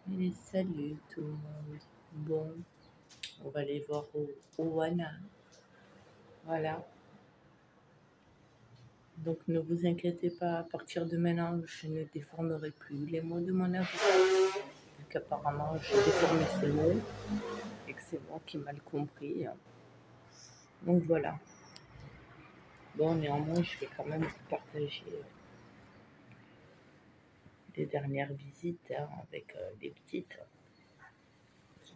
Et salut tout le monde. Bon, on va aller voir Oana. Voilà. Donc ne vous inquiétez pas, à partir de maintenant, je ne déformerai plus les mots de mon avocat. Vu qu'apparemment, j'ai déformé ces mots et que c'est moi qui ai mal compris. Donc voilà. Bon, néanmoins, je vais quand même vous partager les dernières visites avec les petites.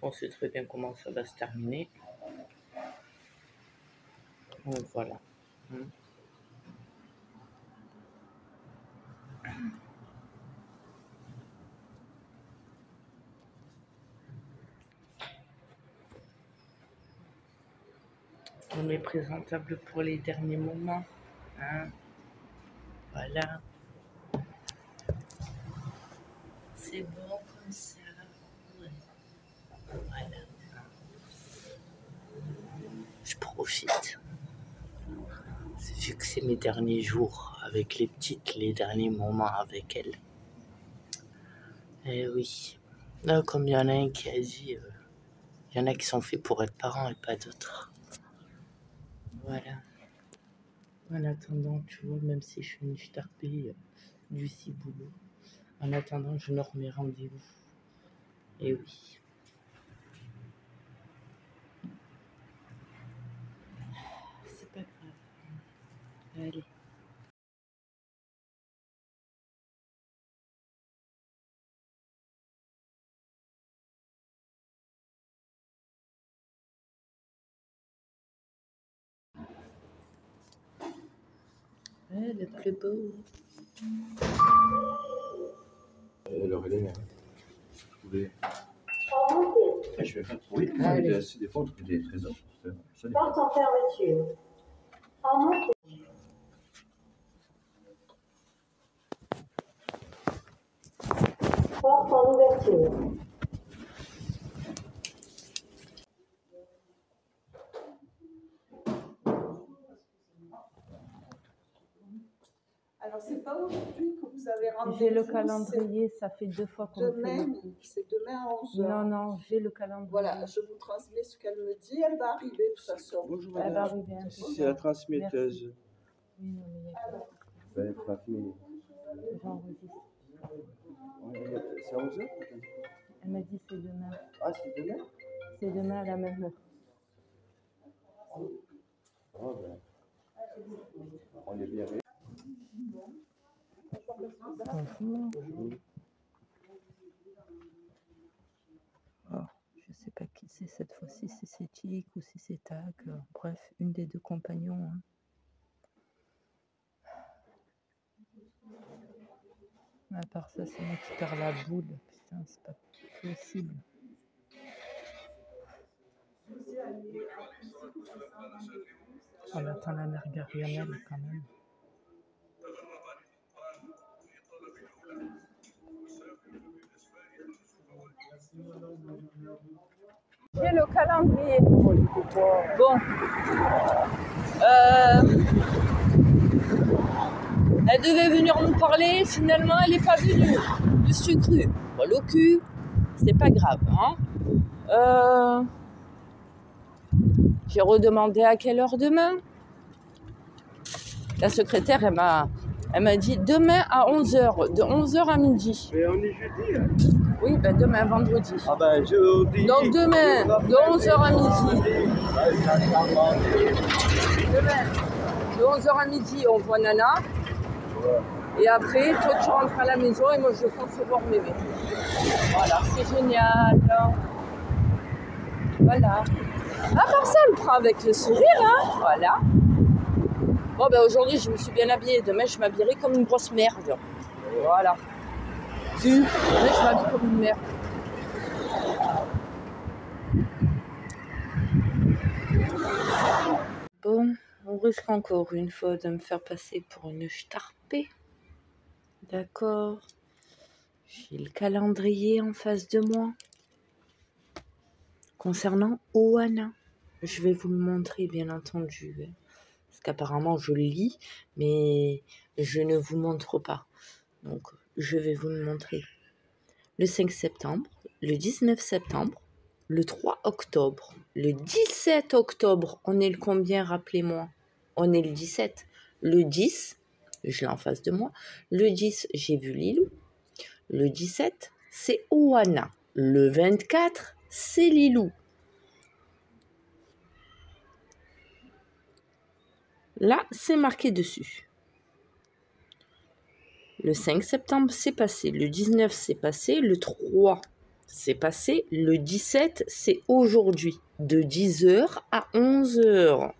On sait très bien comment ça va se terminer. Donc voilà. On est présentable pour les derniers moments. Voilà. C'est bon comme ça. Voilà. Je profite. Vu que c'est mes derniers jours avec les petites, les derniers moments avec elles. Eh oui. Là, comme il y en a un qui a dit, il y en a qui sont faits pour être parents et pas d'autres. Voilà. En attendant, tu vois, même si je suis une starpée du ciboulot, en attendant, je leur mets rendez-vous. Et oui. C'est pas grave. Allez. Ouais, le plus beau. Alors, Hélène, je voulais. Je vais faire oui, des fois, on trouve des trésors. Porte en fermeture. En montée. Porte en ouverture. Alors, c'est pas aujourd'hui que vous avez rendez-vous. J'ai le calendrier, ça fait 2 fois qu'on fait le coup. C'est demain à 11h. Non, non, j'ai le calendrier. Voilà, je vous transmets ce qu'elle me dit. Elle va arriver de toute façon. Bonjour, Elle va madame. arriver un peu. C'est la transmetteuse. Oui, non, mais il y a pas. Ben, transmis. J'enregistre. C'est à 11h? Elle m'a dit c'est demain. Ah, c'est demain? C'est demain à la même heure. Oh, ben. On est bien. Bonjour. Oh, je sais pas qui c'est cette fois-ci, si c'est Tic ou si c'est Tac. Bref, une des 2 compagnons. Hein. À part ça, c'est moi qui perds la boule. Putain, c'est pas possible. On attend la mère Garianelle quand même. J'ai le calendrier. Bon. Elle devait venir nous parler, finalement elle n'est pas venue. Je suis crue. Bon, le cul, c'est pas grave. Hein. J'ai redemandé à quelle heure demain. La secrétaire, elle m'a dit demain à 11h, de 11h à midi. Mais on est jeudi, hein? Oui, ben demain, vendredi. Ah ben, jeudi. Donc demain, de 11h à midi. Demain, de 11h à midi, on voit Nana. Et après, toi, tu rentres à la maison et moi, je fonce voir bébé. Voilà, c'est génial. Voilà. À part ça, elle prend avec le sourire, hein. Voilà. Bon, ben aujourd'hui, je me suis bien habillée. Demain, je m'habillerai comme une grosse merde. Voilà. Demain, je m'habille comme une merde. Bon, on risque encore une fois de me faire passer pour une starpée. D'accord. J'ai le calendrier en face de moi. Concernant Oana, je vais vous le montrer, bien entendu. Parce qu'apparemment, je le lis, mais je ne vous montre pas. Donc, je vais vous le montrer. Le 5 septembre, le 19 septembre, le 3 octobre, le 17 octobre, on est le combien, rappelez-moi? On est le 17. Le 10, je l'ai en face de moi, le 10, j'ai vu Lilou. Le 17, c'est Oana. Le 24, c'est Lilou. Là, c'est marqué dessus. Le 5 septembre, c'est passé. Le 19, c'est passé. Le 3, c'est passé. Le 17, c'est aujourd'hui. De 10h à 11h.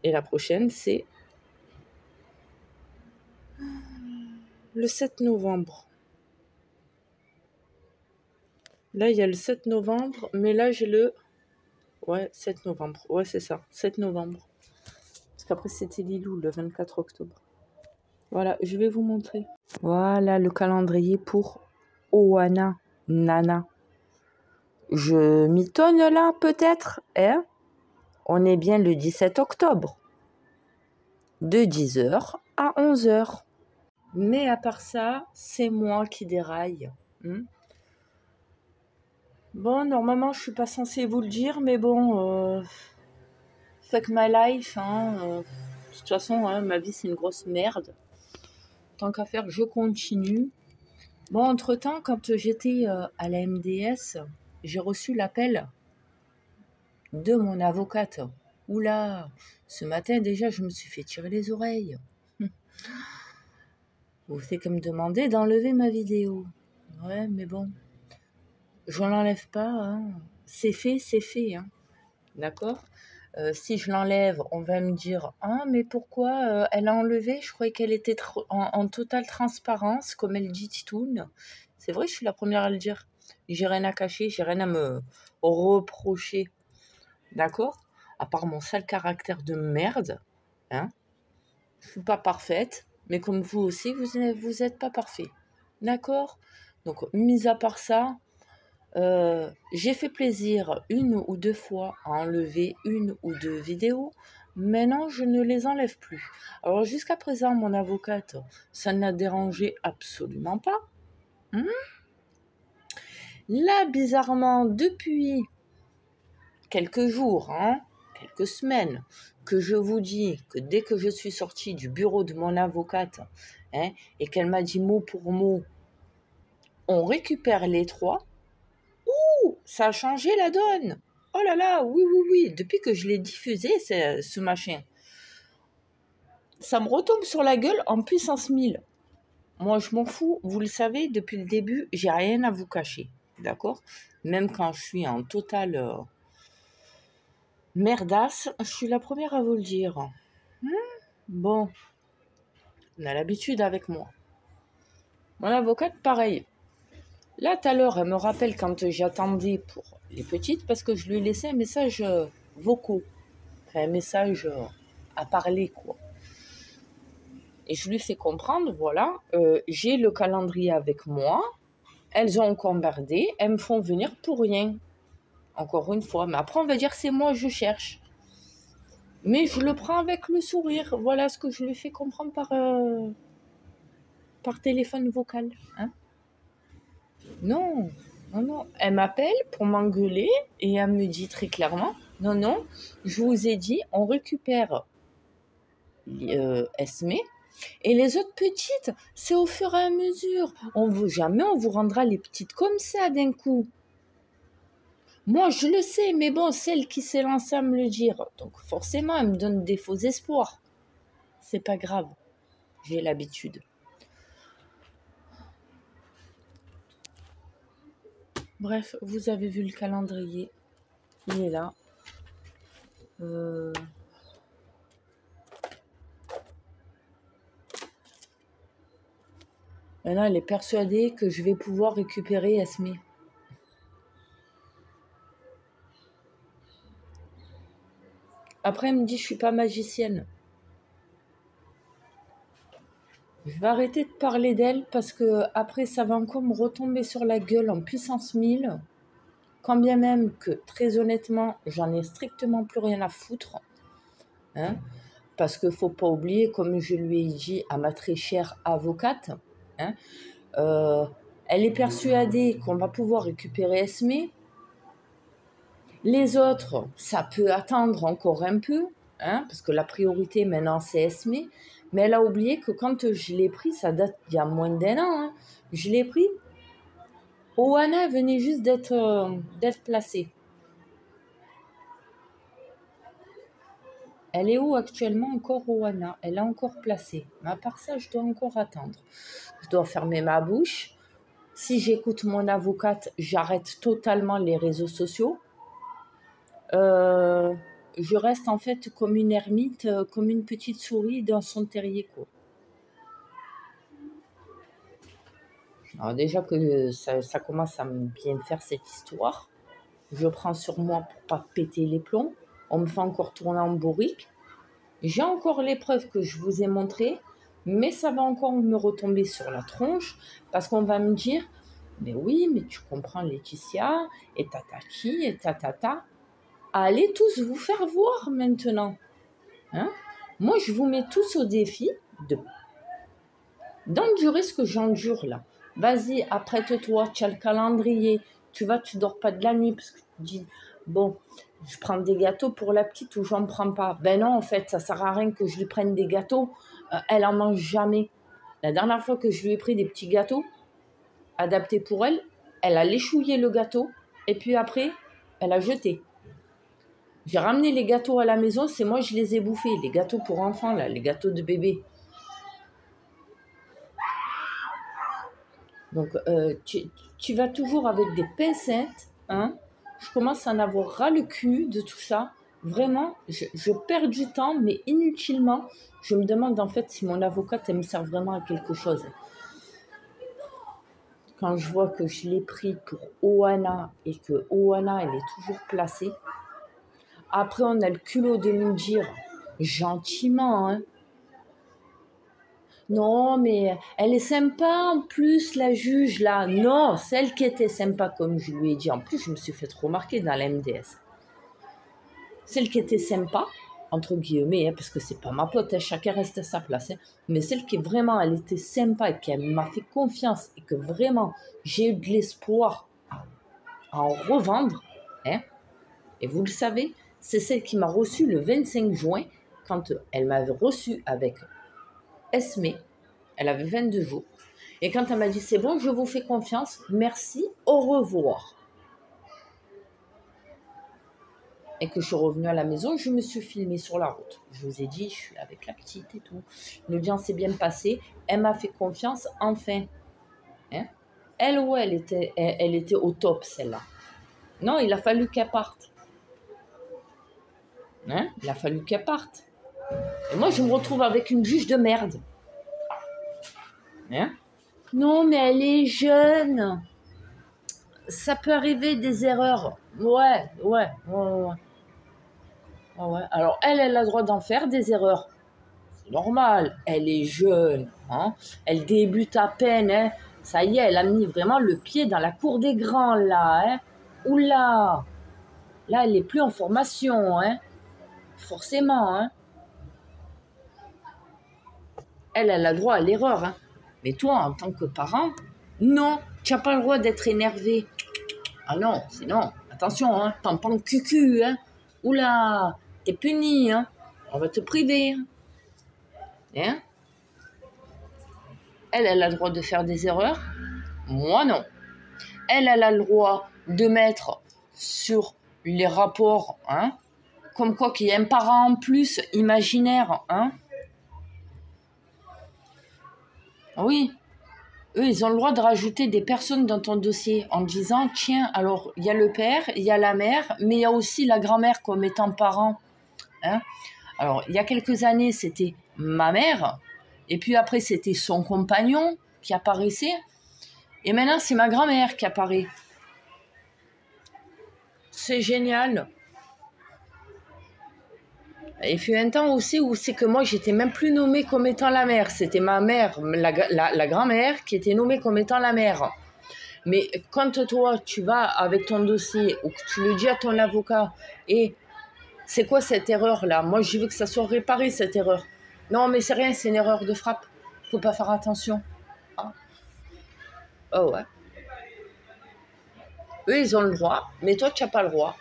Et la prochaine, c'est le 7 novembre. Là, il y a le 7 novembre, mais là, j'ai le... Ouais, 7 novembre. Ouais, c'est ça. 7 novembre. Parce qu'après, c'était Lilou, le 24 octobre. Voilà, je vais vous montrer. Voilà le calendrier pour Oana Nana. Je m'étonne là, peut-être, hein? On est bien le 17 octobre. De 10h à 11h. Mais à part ça, c'est moi qui déraille. Bon, normalement, je suis pas censée vous le dire, mais bon, fuck my life, hein. De toute façon, hein, ma vie, c'est une grosse merde. Tant qu'à faire, je continue. Bon, entre-temps, quand j'étais à la MDS, j'ai reçu l'appel de mon avocate. Oula, ce matin, déjà, je me suis fait tirer les oreilles. Vous faites que me demander d'enlever ma vidéo. Ouais, mais bon, je l'enlève pas. Hein. C'est fait, hein. D'accord? Si je l'enlève, on va me dire « Ah, mais pourquoi elle a enlevé? Je croyais qu'elle était en totale transparence, comme elle dit Titoune. » C'est vrai, je suis la première à le dire. J'ai rien à cacher, j'ai rien à me reprocher. D'accord? À part mon sale caractère de merde. Hein? Je suis pas parfaite, mais comme vous aussi, vous êtes pas parfait. D'accord? Donc, mis à part ça, j'ai fait plaisir 1 ou 2 fois à enlever 1 ou 2 vidéos. Maintenant, je ne les enlève plus. Alors, jusqu'à présent, mon avocate, ça ne l'a dérangé absolument pas. Là, bizarrement, depuis quelques jours, quelques semaines, que je vous dis que dès que je suis sortie du bureau de mon avocate, et qu'elle m'a dit mot pour mot, on récupère les 3, ça a changé la donne. Oh là là, oui, depuis que je l'ai diffusé, ce machin, ça me retombe sur la gueule en puissance 1000. Moi, je m'en fous, vous le savez, depuis le début, j'ai rien à vous cacher, d'accord? Même quand je suis en totale merdasse, je suis la première à vous le dire. Bon, on a l'habitude avec moi. Mon avocate, pareil. Là, tout à l'heure, elle me rappelle quand j'attendais pour les petites, parce que je lui ai laissé un message vocaux. Enfin, un message à parler, quoi. Et je lui fais comprendre, voilà, j'ai le calendrier avec moi, elles ont combardé, elles me font venir pour rien. Encore une fois, mais après on va dire c'est moi, je cherche. Mais je le prends avec le sourire, voilà ce que je lui fais comprendre par téléphone vocal. Hein. Non, elle m'appelle pour m'engueuler et elle me dit très clairement, non, je vous ai dit, on récupère Esme. Et les autres petites, c'est au fur et à mesure. Jamais on vous rendra les petites comme ça d'un coup. Moi, je le sais, mais bon, celle qui s'est lancée à me le dire. Donc forcément, elle me donne des faux espoirs. C'est pas grave. J'ai l'habitude. Bref, vous avez vu le calendrier. Il est là. Maintenant, elle est persuadée que je vais pouvoir récupérer Esme. Après, elle me dit, je suis pas magicienne. Je vais arrêter de parler d'elle parce que après, ça va encore me retomber sur la gueule en puissance 1000. Quand bien même que, très honnêtement, j'en ai strictement plus rien à foutre. Hein, parce qu'il ne faut pas oublier, comme je lui ai dit à ma très chère avocate, Elle est persuadée qu'on va pouvoir récupérer Esmé. Les autres, ça peut attendre encore un peu, hein, parce que la priorité maintenant c'est Esmé. Mais elle a oublié que quand je l'ai pris, ça date il y a moins d'1 an, hein, je l'ai pris, Oana venait juste d'être placée. Elle est où actuellement encore, Oana? Elle est encore placée. Mais à part ça, je dois encore attendre. Je dois fermer ma bouche. Si j'écoute mon avocate, j'arrête totalement les réseaux sociaux. Je reste en fait comme une ermite, comme une petite souris dans son terrier, quoi. Alors déjà que ça commence à bien me faire cette histoire. Je prends sur moi pour pas péter les plombs. On me fait encore tourner en bourrique. J'ai encore les preuves que je vous ai montrées, mais ça va encore me retomber sur la tronche parce qu'on va me dire « Mais oui, mais tu comprends Laetitia, et tatati, et tatata. » Allez tous vous faire voir maintenant. Hein? Moi, je vous mets tous au défi d'endurer ce que j'endure là. Vas-y, apprête-toi, tu as le calendrier. Tu dors pas de la nuit parce que tu dis, bon, je prends des gâteaux pour la petite ou j'en prends pas. Ben non, en fait, ça sert à rien que je lui prenne des gâteaux. Elle en mange jamais. La dernière fois que je lui ai pris des petits gâteaux adaptés pour elle, elle a léchouillé le gâteau et puis après, elle a jeté. J'ai ramené les gâteaux à la maison, c'est moi je les ai bouffés, les gâteaux pour enfants, là, les gâteaux de bébé. Donc, tu vas toujours avec des pincettes, hein. Je commence à en avoir ras le cul de tout ça. Vraiment, je perds du temps, mais inutilement. Je me demande en fait si mon avocate, elle me sert vraiment à quelque chose. Quand je vois que je l'ai pris pour Oana et que Oana, elle est toujours placée. Après, on a le culot de me dire, gentiment, hein. Non, mais elle est sympa en plus, la juge, là. Non, celle qui était sympa, comme je lui ai dit. En plus, je me suis fait remarquer dans la MDS. Celle qui était sympa, entre guillemets, hein, parce que c'est pas ma pote, hein, chacun reste à sa place. Hein, mais celle qui vraiment, elle était sympa et qui m'a fait confiance et que vraiment, j'ai eu de l'espoir à en revendre. Hein, et vous le savez, c'est celle qui m'a reçu le 25 juin, quand elle m'avait reçu avec Esmé. Elle avait 22 jours. Et quand elle m'a dit, c'est bon, je vous fais confiance, merci, au revoir. Et que je suis revenue à la maison, je me suis filmée sur la route. Je vous ai dit, je suis avec la petite et tout. L'audience s'est bien passée. Elle m'a fait confiance, enfin. Hein? Elle, ouais, elle était au top, celle-là. Non, il a fallu qu'elle parte. Hein? Il a fallu qu'elle parte. Et moi, je me retrouve avec une juge de merde. Hein? Non, mais elle est jeune. Ça peut arriver des erreurs. Ouais. Alors, elle a le droit d'en faire des erreurs. C'est normal. Elle est jeune. Hein? Elle débute à peine. Hein? Ça y est, elle a mis vraiment le pied dans la cour des grands, là. Hein? Oula. Là, elle n'est plus en formation. Hein? Forcément. Hein? Elle a le droit à l'erreur. Hein? Mais toi, en tant que parent, non, tu n'as pas le droit d'être énervé. Ah non, c'est non. Attention, hein, tampon cucu, hein. Oula, t'es puni, hein. On va te priver. Hein? Elle a le droit de faire des erreurs. Moi, non. Elle a le droit de mettre sur les rapports, hein, comme quoi qu'il y a un parent en plus imaginaire, hein. Oui, eux, ils ont le droit de rajouter des personnes dans ton dossier en disant, tiens, alors, il y a le père, il y a la mère, mais il y a aussi la grand-mère comme étant parent. Hein? Alors, il y a quelques années, c'était ma mère, et puis après, c'était son compagnon qui apparaissait, et maintenant, c'est ma grand-mère qui apparaît. C'est génial. Il fut un temps aussi où c'est que moi, j'étais même plus nommée comme étant la mère. C'était ma mère, la grand-mère, qui était nommée comme étant la mère. Mais quand toi, tu vas avec ton dossier ou que tu le dis à ton avocat, et c'est quoi cette erreur-là? Moi, je veux que ça soit réparé, cette erreur. Non, mais c'est rien, c'est une erreur de frappe. Faut pas faire attention. Ah. Oh ouais. Eux, ils ont le droit, mais toi, tu n'as pas le droit.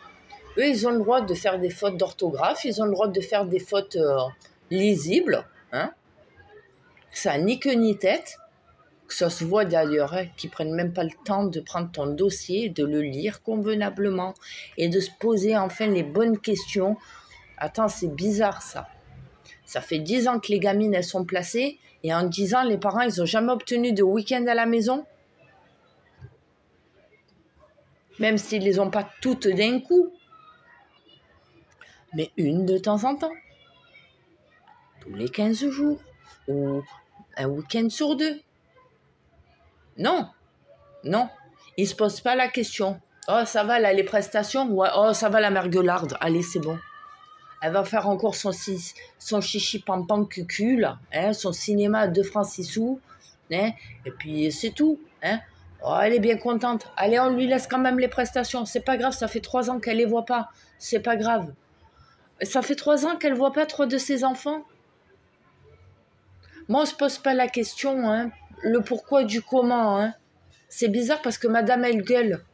Eux, ils ont le droit de faire des fautes d'orthographe, ils ont le droit de faire des fautes lisibles. Hein. Ça n'a ni queue ni tête. Que ça se voit d'ailleurs, hein, qu'ils ne prennent même pas le temps de prendre ton dossier, de le lire convenablement et de se poser enfin les bonnes questions. Attends, c'est bizarre ça. Ça fait 10 ans que les gamines, elles sont placées et en 10 ans, les parents, ils n'ont jamais obtenu de week-end à la maison. Même s'ils ne les ont pas toutes d'un coup. Mais une de temps en temps. Tous les 15 jours. Ou un week-end sur 2. Non, non, ils ne se posent pas la question. Oh, ça va, là, les prestations? Ouais, oh, ça va, la mère gueularde. Allez, c'est bon. Elle va faire encore son chichi pam cucu, là, hein, son cinéma à 2 francs 6 sous, hein, et puis c'est tout. Hein. Oh, elle est bien contente. Allez, on lui laisse quand même les prestations. C'est pas grave, ça fait 3 ans qu'elle les voit pas. C'est pas grave. Ça fait 3 ans qu'elle voit pas 3 de ses enfants. Moi, on se pose pas la question, hein, le pourquoi du comment, hein. C'est bizarre parce que madame, elle gueule.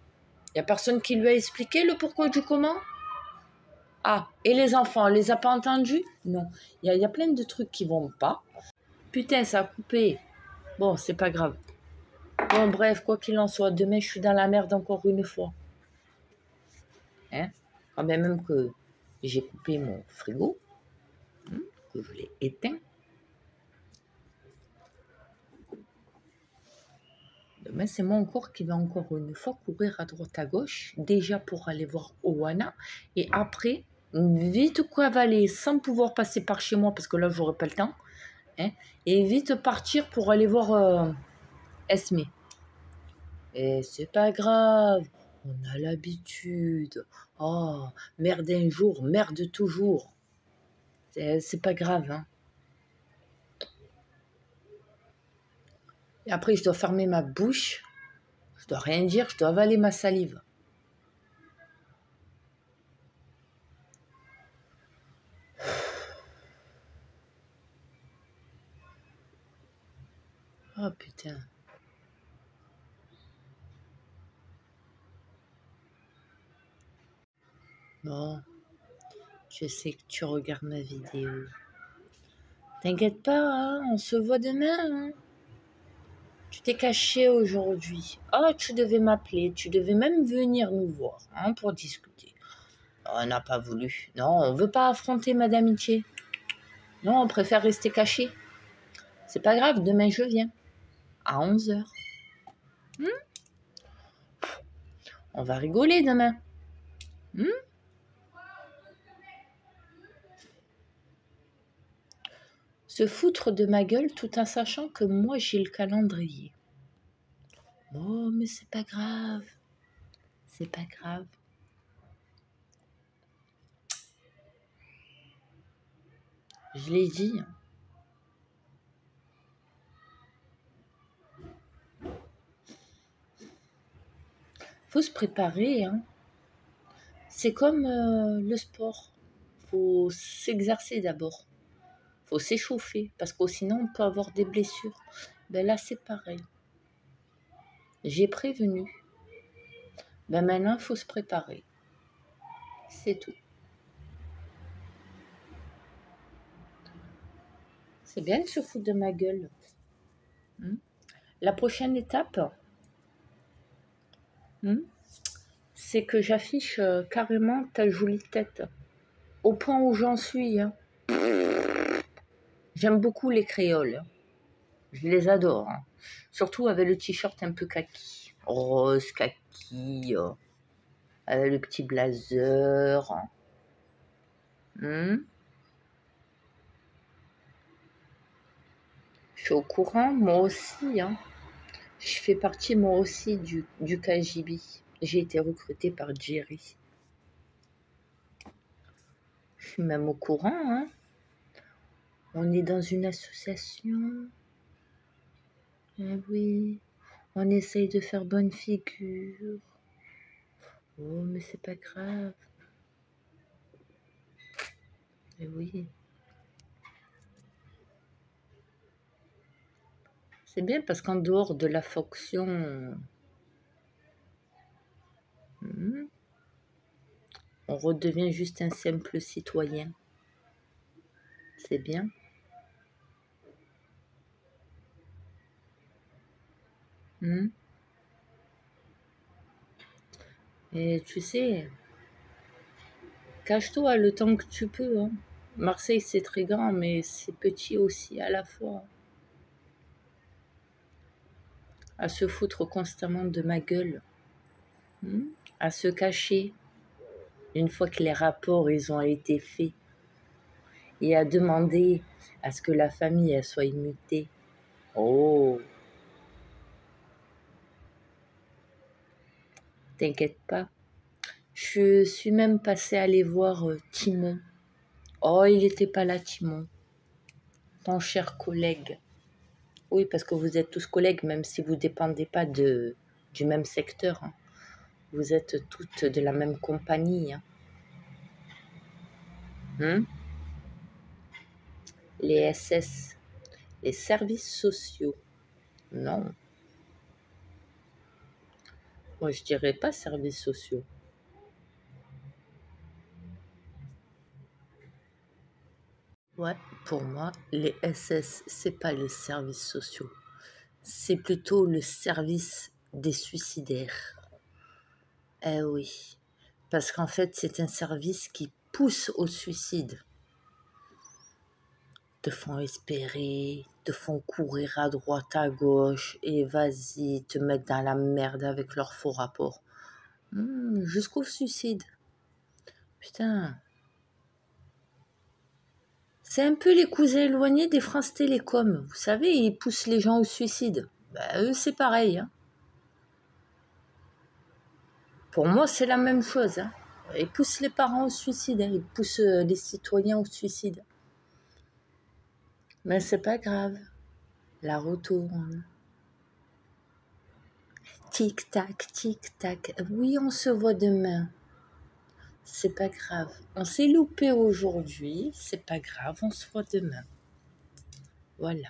Il n'y a personne qui lui a expliqué le pourquoi du comment. Ah, et les enfants, elle les a pas entendus? Non. Il y a plein de trucs qui vont pas. Putain, ça a coupé. Bon, c'est pas grave. Bon, bref, quoi qu'il en soit, demain, je suis dans la merde encore une fois. Hein? Quand même que j'ai coupé mon frigo, que je l'ai éteint. Demain, c'est mon corps qui va encore une fois courir à droite à gauche, déjà pour aller voir Oana, et après, vite cavaler sans pouvoir passer par chez moi, parce que là, j'aurai pas le temps, hein, et vite partir pour aller voir Esmé. Et c'est pas grave, on a l'habitude. Oh, merde un jour, merde toujours. C'est pas grave, hein. Et après, je dois fermer ma bouche. Je dois rien dire, je dois avaler ma salive. Oh putain. Bon, je sais que tu regardes ma vidéo. T'inquiète pas, hein, on se voit demain. Hein. Tu t'es caché aujourd'hui. Oh, tu devais m'appeler, tu devais même venir nous voir hein, pour discuter. On n'a pas voulu. Non, on veut pas affronter Madame Itier. Non, on préfère rester caché. C'est pas grave, demain je viens. À 11h. On va rigoler demain. Se foutre de ma gueule tout en sachant que moi j'ai le calendrier. Oh, mais c'est pas grave. C'est pas grave. Je l'ai dit. Faut se préparer. Hein. C'est comme le sport. Faut s'exercer d'abord. Faut s'échauffer. Parce que sinon, on peut avoir des blessures. Ben là, c'est pareil. J'ai prévenu. Ben maintenant, il faut se préparer. C'est tout. C'est bien de se foutre de ma gueule. La prochaine étape, c'est que j'affiche carrément ta jolie tête. Au point où j'en suis. Hein. J'aime beaucoup les créoles. Je les adore. Hein. Surtout avec le t-shirt un peu kaki. Rose, kaki. Avec le petit blazer. Je suis au courant, moi aussi. Hein. Je fais partie, moi aussi, du KGB. J'ai été recrutée par Jerry. Je suis même au courant. Hein. On est dans une association. Eh oui, on essaye de faire bonne figure. Oh, mais c'est pas grave. Eh oui. C'est bien parce qu'en dehors de la fonction, On redevient juste un simple citoyen. C'est bien. Et tu sais, cache-toi le temps que tu peux. Hein. Marseille, c'est très grand, mais c'est petit aussi à la fois. À se foutre constamment de ma gueule. À se cacher. Une fois que les rapports ils ont été faits. Et à demander à ce que la famille elle soit immutée. Oh, t'inquiète pas. Je suis même passée aller voir Timon. Oh, il n'était pas là, Timon. Ton cher collègue. Oui, parce que vous êtes tous collègues, même si vous ne dépendez pas du même secteur. Hein. Vous êtes toutes de la même compagnie. Hein. Les SS, les services sociaux. Non. Moi, je dirais pas services sociaux. Ouais, pour moi, les SS, c'est pas les services sociaux. C'est plutôt le service des suicidaires. Eh oui, parce qu'en fait, c'est un service qui pousse au suicide. Te font espérer, te font courir à droite, à gauche, et vas-y, te mettre dans la merde avec leurs faux rapports. Jusqu'au suicide. Putain. C'est un peu les cousins éloignés des France Télécom. Vous savez, ils poussent les gens au suicide. Eux, c'est pareil. Hein. Pour moi, c'est la même chose. Hein. Ils poussent les parents au suicide. Hein. Ils poussent les citoyens au suicide. Mais c'est pas grave. La retourne. Tic-tac, tic-tac. Oui, on se voit demain. C'est pas grave. On s'est loupé aujourd'hui. C'est pas grave, on se voit demain. Voilà.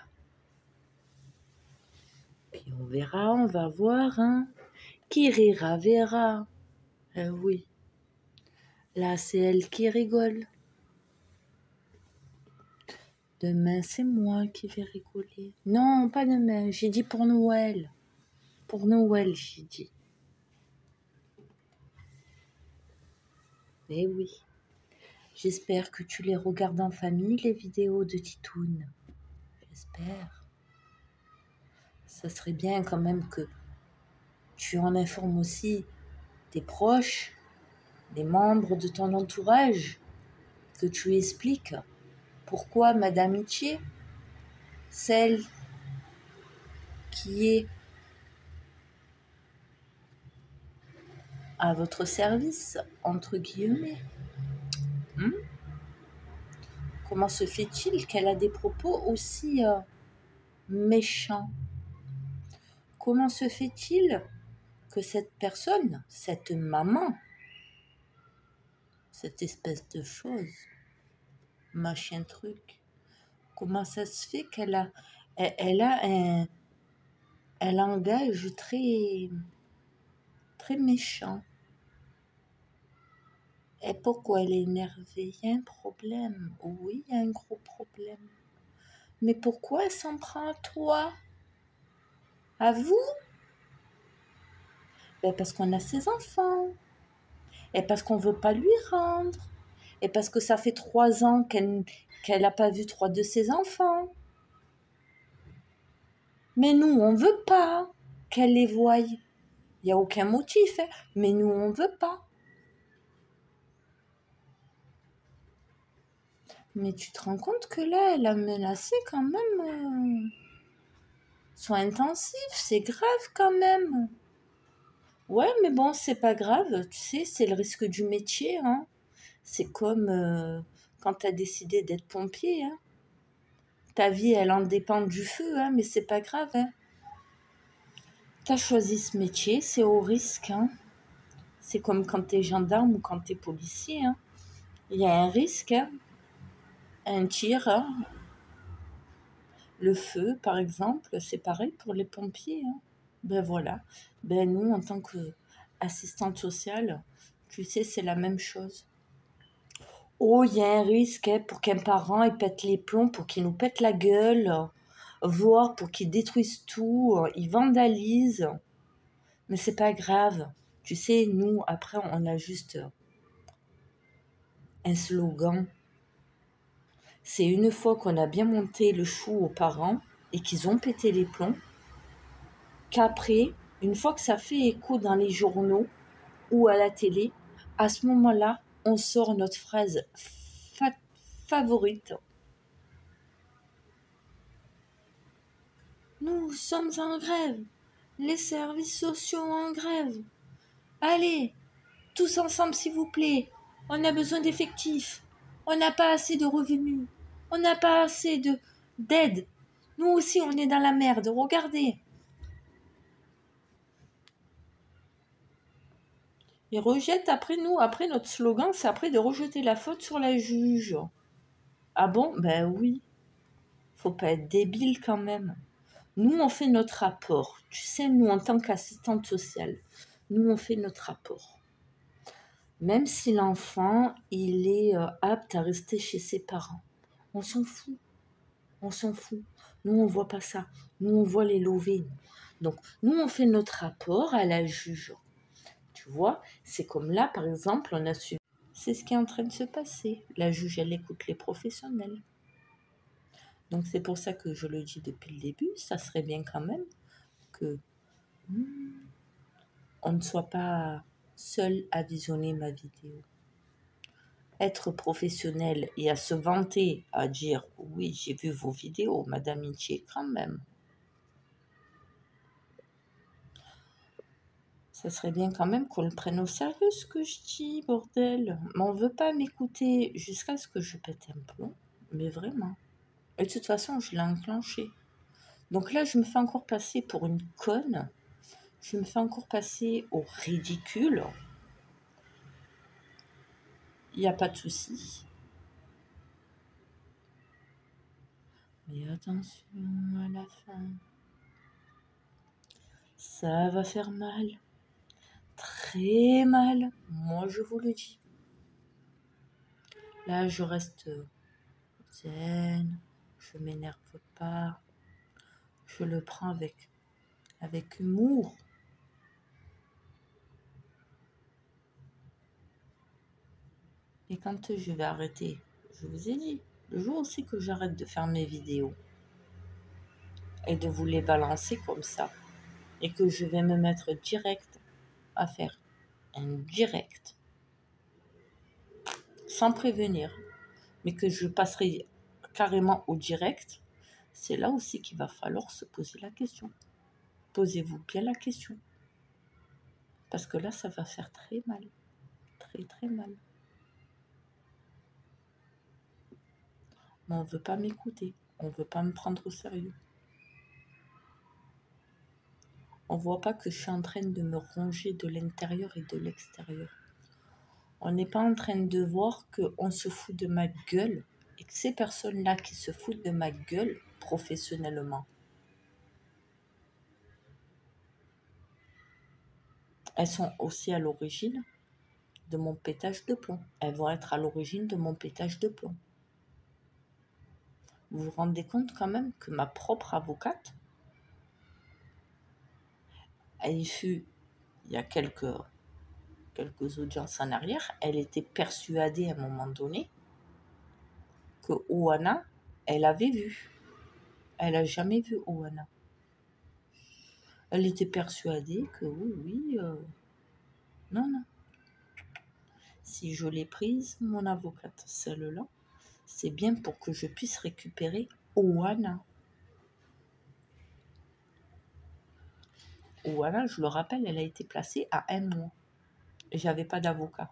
Puis on verra, on va voir. Hein. Qui rira verra. Oui. Là, c'est elle qui rigole. Demain, c'est moi qui vais rigoler. Non, pas demain. J'ai dit pour Noël. Pour Noël, j'ai dit. Eh oui. J'espère que tu les regardes en famille, les vidéos de Titoune. J'espère. Ça serait bien quand même que tu en informes aussi tes proches, les membres de ton entourage, que tu expliques pourquoi Madame Itchier, celle qui est à votre service, entre guillemets, comment se fait-il qu'elle a des propos aussi méchants? Comment se fait-il que cette personne, cette maman, cette espèce de chose, machin truc, comment ça se fait qu'elle a un langage très, très méchant? Et pourquoi elle est énervée? Il y a un problème. Oui, il y a un gros problème. Mais pourquoi elle s'en prend à toi? À vous? Ben parce qu'on a ses enfants. Et parce qu'on ne veut pas lui rendre. Et parce que ça fait 3 ans qu'elle n'a pas vu 3 de ses enfants. Mais nous, on ne veut pas qu'elle les voie. Il n'y a aucun motif. Hein. Mais nous, on ne veut pas. Mais tu te rends compte que là, elle a menacé quand même soins intensifs. C'est grave quand même. Ouais, mais bon, c'est pas grave. Tu sais, c'est le risque du métier. Hein. C'est comme quand tu as décidé d'être pompier. Hein. Ta vie, elle en dépend du feu, hein, mais c'est pas grave. Hein. Tu as choisi ce métier, c'est au risque. Hein. C'est comme quand tu es gendarme ou quand tu es policier. Hein. Il y a un risque, hein. Un tir. Hein. Le feu, par exemple, c'est pareil pour les pompiers. Hein. Ben voilà. Ben nous, en tant que assistante sociale, tu sais, c'est la même chose. Oh, il y a un risque pour qu'un parent il pète les plombs, pour qu'il nous pète la gueule, voire pour qu'il détruise tout, il vandalise. Mais c'est pas grave. Tu sais, nous, après, on a juste un slogan. C'est une fois qu'on a bien monté le chou aux parents et qu'ils ont pété les plombs, qu'après, une fois que ça fait écho dans les journaux ou à la télé, à ce moment-là, on sort notre phrase favorite. Nous sommes en grève. Les services sociaux en grève. Allez, tous ensemble s'il vous plaît. On a besoin d'effectifs. On n'a pas assez de revenus. On n'a pas assez d'aide. Nous aussi, on est dans la merde. Regardez. Ils rejettent après nous. Après, notre slogan, c'est après de rejeter la faute sur la juge. Ah bon? Ben oui. Faut pas être débile quand même. Nous, on fait notre rapport. Tu sais, nous, en tant qu'assistante sociale, nous, on fait notre rapport. Même si l'enfant, il est apte à rester chez ses parents. On s'en fout. On s'en fout. Nous, on voit pas ça. Nous, on voit les lovés. Donc, nous, on fait notre rapport à la juge. Tu vois, c'est comme là, par exemple, on a su. C'est ce qui est en train de se passer. La juge, elle écoute les professionnels. Donc, c'est pour ça que je le dis depuis le début. Ça serait bien quand même que on ne soit pas seul à visionner ma vidéo. Être professionnel et à se vanter, à dire « Oui, j'ai vu vos vidéos, Madame Itchier, quand même ». Ça serait bien quand même qu'on le prenne au sérieux, ce que je dis, bordel. Mais on ne veut pas m'écouter jusqu'à ce que je pète un plomb, mais vraiment. Et de toute façon, je l'ai enclenché. Donc là, je me fais encore passer pour une conne. Je me fais encore passer au ridicule. Il n'y a pas de souci. Mais attention à la fin. Ça va faire mal. Très mal. Moi, je vous le dis. Là, je reste zen. Je m'énerve pas. Je le prends avec humour. Et quand je vais arrêter, je vous ai dit, le jour aussi que j'arrête de faire mes vidéos et de vous les balancer comme ça, et que je vais me mettre direct à faire un direct, sans prévenir, mais que je passerai carrément au direct, c'est là aussi qu'il va falloir se poser la question. Posez-vous bien la question. Parce que là, ça va faire très mal. Très, très mal. Mais on ne veut pas m'écouter. On ne veut pas me prendre au sérieux. On ne voit pas que je suis en train de me ronger de l'intérieur et de l'extérieur. On n'est pas en train de voir qu'on se fout de ma gueule et que ces personnes-là qui se foutent de ma gueule professionnellement, elles sont aussi à l'origine de mon pétage de plomb. Elles vont être à l'origine de mon pétage de plomb. Vous vous rendez compte quand même que ma propre avocate, elle fut, il y a quelques audiences en arrière, elle était persuadée à un moment donné que Oana, elle avait vu. Elle n'a jamais vu Oana. Elle était persuadée que oui, non. Si je l'ai prise, mon avocate, celle-là, c'est bien pour que je puisse récupérer Oana. Oana, je le rappelle, elle a été placée à 1 mois. J'avais pas d'avocat.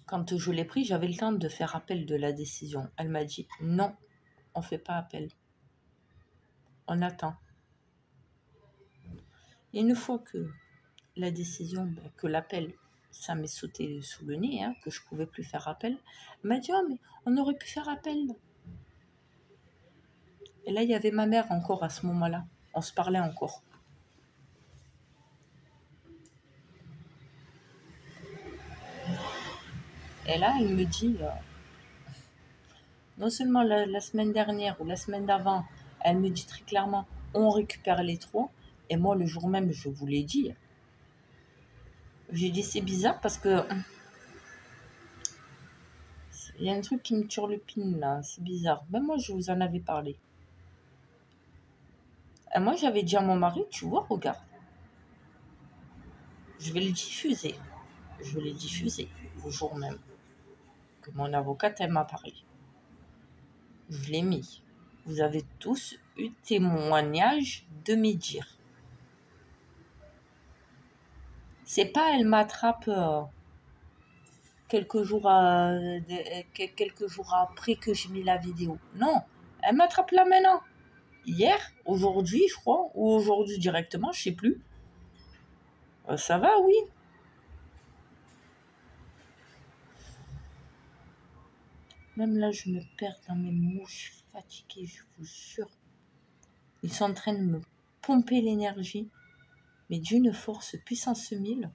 Quand je l'ai pris, j'avais le temps de faire appel de la décision. Elle m'a dit non, on ne fait pas appel. On attend. Et une fois que la décision, que l'appel, ça m'est sauté sous le nez, que je ne pouvais plus faire appel, elle m'a dit oh, mais on aurait pu faire appel. Et là, il y avait ma mère encore à ce moment-là. On se parlait encore. Et là, elle me dit, non seulement la semaine dernière ou la semaine d'avant, elle me dit très clairement, on récupère les 3. Et moi, le jour même, je vous l'ai dit. J'ai dit, c'est bizarre parce que il y a un truc qui me turlupine là, c'est bizarre. Ben moi, je vous en avais parlé. Et moi, j'avais dit à mon mari, tu vois, regarde, je vais le diffuser. Je l'ai diffusé le jour même que mon avocate, elle m'a parlé. Je l'ai mis. Vous avez tous eu témoignage de mes dires. C'est pas elle m'attrape quelques jours après que j'ai mis la vidéo. Non, elle m'attrape là maintenant. Hier, aujourd'hui, je crois, ou aujourd'hui directement, je sais plus. Ça va, oui. Même là, je me perds dans mes mots, je suis fatiguée, je vous jure. Ils sont en train de me pomper l'énergie, mais d'une force puissance 1000.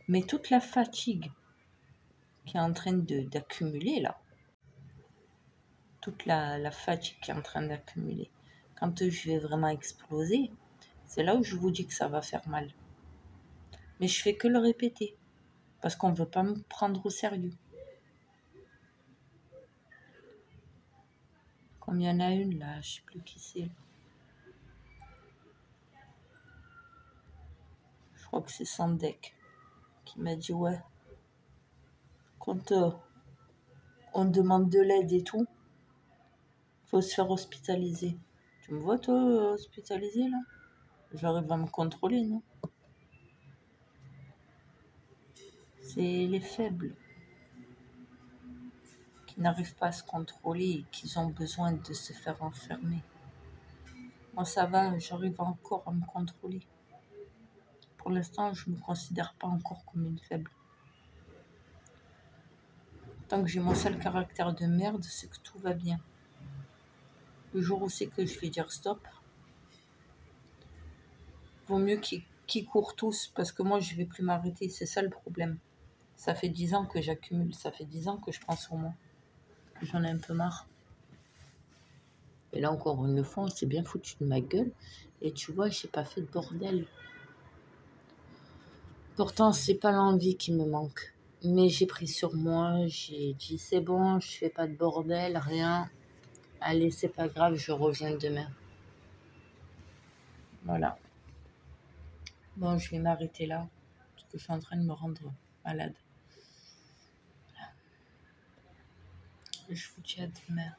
Mais toute la fatigue qui est en train d'accumuler là, toute la fatigue qui est en train d'accumuler, quand je vais vraiment exploser, c'est là où je vous dis que ça va faire mal. Mais je fais que le répéter, parce qu'on ne veut pas me prendre au sérieux. Comme il y en a une là, je sais plus qui c'est. Je crois que c'est Sandek qui m'a dit ouais, quand on demande de l'aide et tout, faut se faire hospitaliser. Tu me vois toi hospitalisé là? J'arrive à me contrôler, non? C'est les faibles qui n'arrivent pas à se contrôler et qui ont besoin de se faire enfermer. Moi ça va, j'arrive encore à me contrôler. Pour l'instant, je ne me considère pas encore comme une faible. Tant que j'ai mon seul caractère de merde, c'est que tout va bien. Le jour où c'est que je vais dire stop, vaut mieux qu'ils courent tous, parce que moi, je ne vais plus m'arrêter. C'est ça le problème. Ça fait 10 ans que j'accumule, ça fait 10 ans que je prends sur moi. J'en ai un peu marre. Et là, encore une fois, on s'est bien foutu de ma gueule. Et tu vois, j'ai pas fait de bordel. Pourtant, c'est pas l'envie qui me manque. Mais j'ai pris sur moi, j'ai dit c'est bon, je fais pas de bordel, rien. Allez, c'est pas grave, je reviens demain. Voilà. Bon, je vais m'arrêter là, parce que je suis en train de me rendre malade. Je vous dis à demain.